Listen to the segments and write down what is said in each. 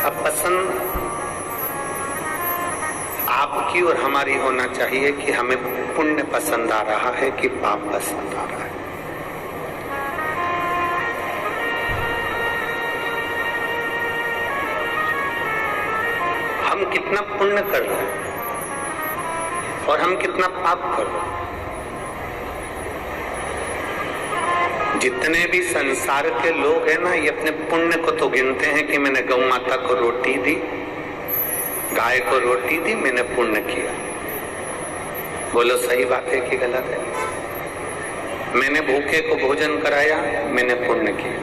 अब पसंद आपकी और हमारी होना चाहिए कि हमें पुण्य पसंद आ रहा है कि पाप पसंद आ रहा है। हम कितना पुण्य कर रहे हैं और हम कितना पाप कर रहे हैं। जितने भी संसार के लोग हैं ना, ये अपने पुण्य को तो गिनते हैं कि मैंने गौ माता को रोटी दी, गाय को रोटी दी, मैंने पुण्य किया। बोलो सही बात है कि गलत है? मैंने भूखे को भोजन कराया, मैंने पुण्य किया।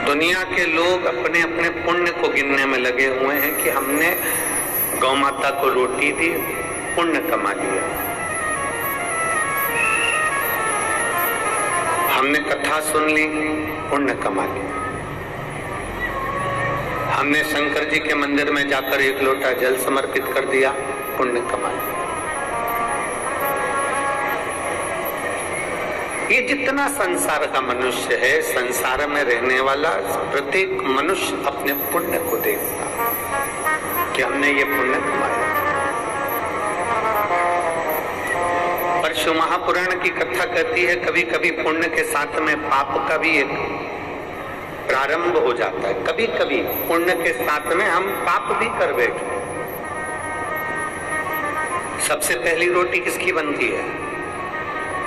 दुनिया के लोग अपने अपने पुण्य को गिनने में लगे हुए हैं कि हमने गौ माता को रोटी दी, पुण्य कमा लिया। हमने कथा सुन ली, पुण्य कमा लिया। हमने शंकर जी के मंदिर में जाकर एक लोटा जल समर्पित कर दिया, पुण्य कमा लिया। ये जितना संसार का मनुष्य है, संसार में रहने वाला प्रत्येक मनुष्य अपने पुण्य को देखता कि हमने ये पुण्य कमाया। परशु महापुराण की कथा कहती है कभी कभी पुण्य के साथ में पाप का भी एक प्रारंभ हो जाता है। कभी कभी पुण्य के साथ में हम पाप भी कर बैठे। सबसे पहली रोटी किसकी बनती है?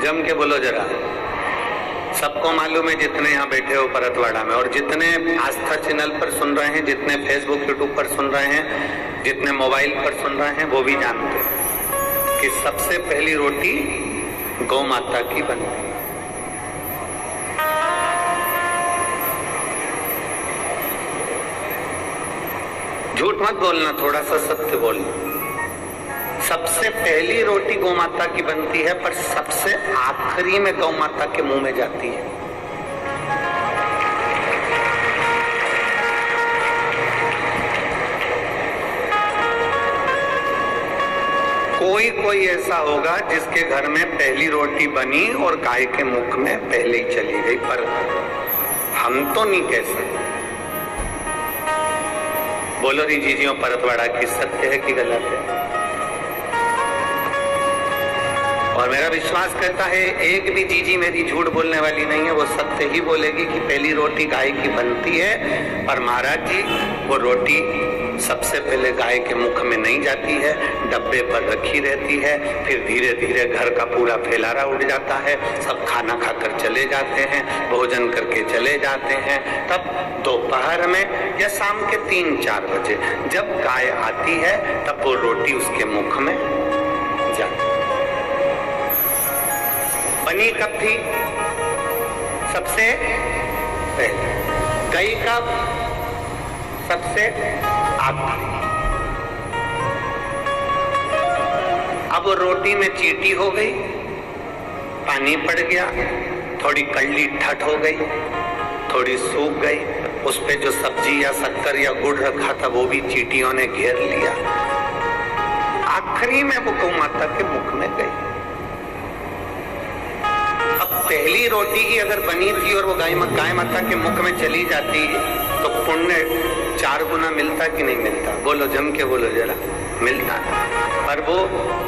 जम के बोलो जरा। सबको मालूम है, जितने यहाँ बैठे हो परतवाड़ा में, और जितने आस्था चैनल पर सुन रहे हैं, जितने फेसबुक यूट्यूब पर सुन रहे हैं, जितने मोबाइल पर सुन रहे हैं, वो भी जानते हैं कि सबसे पहली रोटी गौ माता की बनती है। झूठ मत बोलना, थोड़ा सा सत्य बोलना। सबसे पहली रोटी गौ माता की बनती है, पर सबसे आखिरी में गौ माता के मुंह में जाती है। कोई ऐसा होगा जिसके घर में पहली रोटी बनी और गाय के मुख में पहले ही चली गई, पर हम तो नहीं कह सकते। बोलो री जीजियों परतवाड़ा की, सत्य है कि गलत है? और मेरा विश्वास करता है एक भी जीजी मेरी झूठ बोलने वाली नहीं है, वो सत्य ही बोलेगी कि पहली रोटी गाय की बनती है, पर महाराज जी वो रोटी सबसे पहले गाय के मुख में नहीं जाती है, डब्बे पर रखी रहती है। फिर धीरे धीरे घर का पूरा फैलारा उड़ जाता है, सब खाना खाकर चले जाते हैं, भोजन करके चले जाते हैं। तब दोपहर में या शाम के 3-4 बजे जब गाय आती है, तब वो रोटी उसके मुख में जाती है। बनी कब थी? सबसे पहले। गई कब? सबसे आखिरी। अब वो रोटी में चींटी हो गई, पानी पड़ गया, थोड़ी कड़ली ठट हो गई, थोड़ी सूख गई, उस पे जो सब्जी या शक्कर या गुड़ रखा था वो भी चींटियों ने घेर लिया। आखिरी में वो गौ माता के मुख में गई। पहली रोटी ही अगर बनी थी और वो गाय माता के मुख में चली जाती तो पुण्य 4 गुना मिलता कि नहीं मिलता? बोलो, जम के बोलो जरा। मिलता। पर वो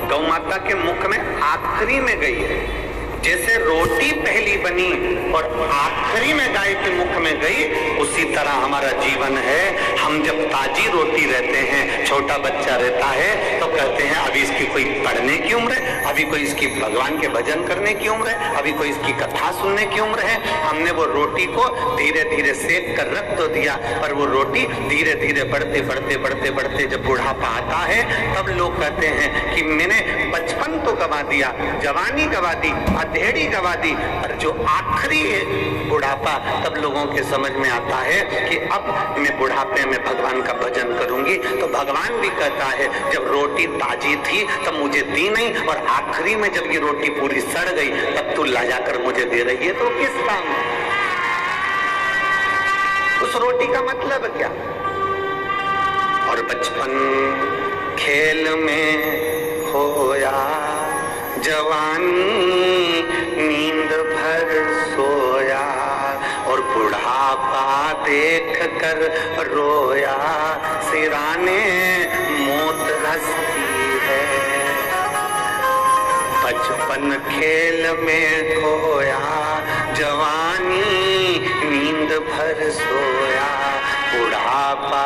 गौ माता के मुख में आखिरी में गई है। जैसे रोटी पहली बनी और आखिरी में गाय के मुख में गई, उसी तरह हमारा जीवन है। हम जब ताजी रोटी रहते हैं, छोटा बच्चा रहता है, तो कहते हैं अभी इसकी कोई पढ़ने की उम्र है, अभी कोई इसकी भगवान के भजन करने की उम्र है, अभी कोई इसकी कथा सुनने की उम्र है। हमने वो रोटी को धीरे धीरे सेक कर रख तो दिया, पर वो रोटी धीरे धीरे बढ़ते बढ़ते बढ़ते बढ़ते जब बुढ़ापा आता है, तब लोग कहते हैं कि मैंने बचपन तो गवा दिया, जवानी गवा दी, अधेड़ी गवा दी, पर जो आखिरी बुढ़ापा, तब लोगों के समझ में आता है कि अब मैं बुढ़ापे में भगवान का भजन करूंगी। तो भगवान भी कहता है जब रोटी ताजी थी तब मुझे दी नहीं, और आखिरी में जब ये रोटी पूरी सड़ गई तब तू ला जाकर मुझे दे रही है, तो किस काम? उस रोटी का मतलब क्या? और बचपन खेल में खोया, जवानी नींद भर सोया, और बुढ़ा बुढ़ापा देख कर रोया सिराने मौत हंसती है। बचपन खेल में खोया जवानी नींद भर सोया। बुढ़ापा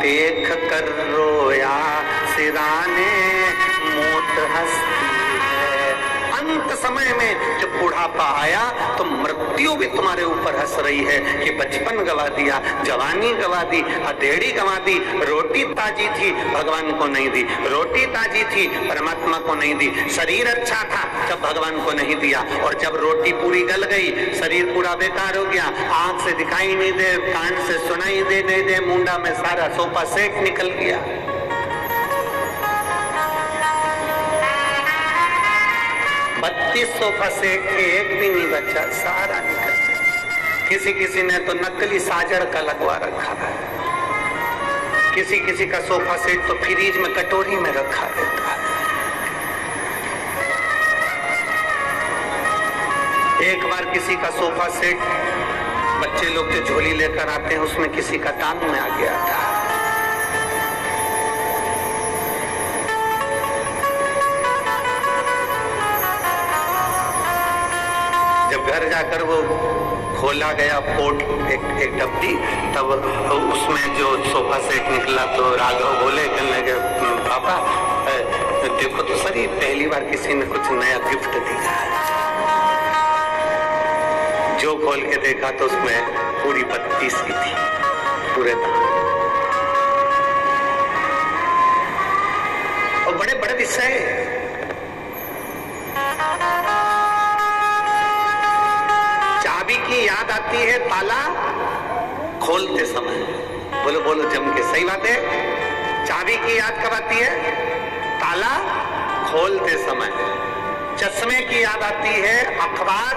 देख कर रोया सिराने मौत हंसती है। अंत समय में जब बुढ़ापा आया तो मृत्यु भी तुम्हारे ऊपर हंस रही है कि बचपन गवा दिया, जवानी गवा दी, अधेड़ी गवा दी। रोटी ताजी थी, भगवान को नहीं दी। रोटी ताजी थी, परमात्मा को नहीं दी। शरीर अच्छा था, जब भगवान को नहीं दिया। और जब रोटी पूरी गल गई, शरीर पूरा बेकार हो गया, आंख से दिखाई नहीं दे, कान से सुनाई दे नहीं दे, मुंडा में सारा सोफा सेट निकल गया। सोफा सेट थे, एक भी नहीं बचा, सारा निकल गया। किसी किसी ने तो नकली साजड़ का लगवा रखा है, किसी किसी का सोफा सेट तो फ्रीज में कटोरी में रखा रहता है। एक बार किसी का सोफा सेट, बच्चे लोग जो झोली लेकर आते हैं उसमें किसी का टांग में आ गया था। जब घर जाकर वो खोला गया पोर्ट, एक डब्बी, तब उसमें जो सोफा सेट निकला तो राघव बोले, कहने लगे पापा देखो तो सही, पहली बार किसी ने कुछ नया गिफ्ट दिया है। जो खोल के देखा तो उसमें पूरी बत्ती सी थी, पूरे दांत। और बड़े बड़े विषय, चाबी की याद आती है ताला खोलते समय। बोलो बोलो जम के, सही बात है। चाबी की याद कब आती है? ताला खोलते समय। चश्मे की याद आती है अखबार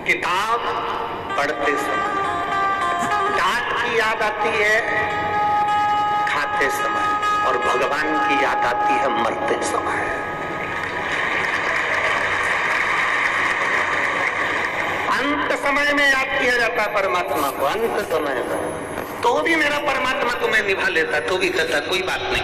किताब पढ़ते समय। दांत की याद आती है खाते समय। और भगवान की याद आती है मरते समय। अंत समय में याद किया जाता है परमात्मा को, अंत समय में। तो भी मेरा परमात्मा तुम्हें निभा लेता, तो भी कहता कोई बात नहीं।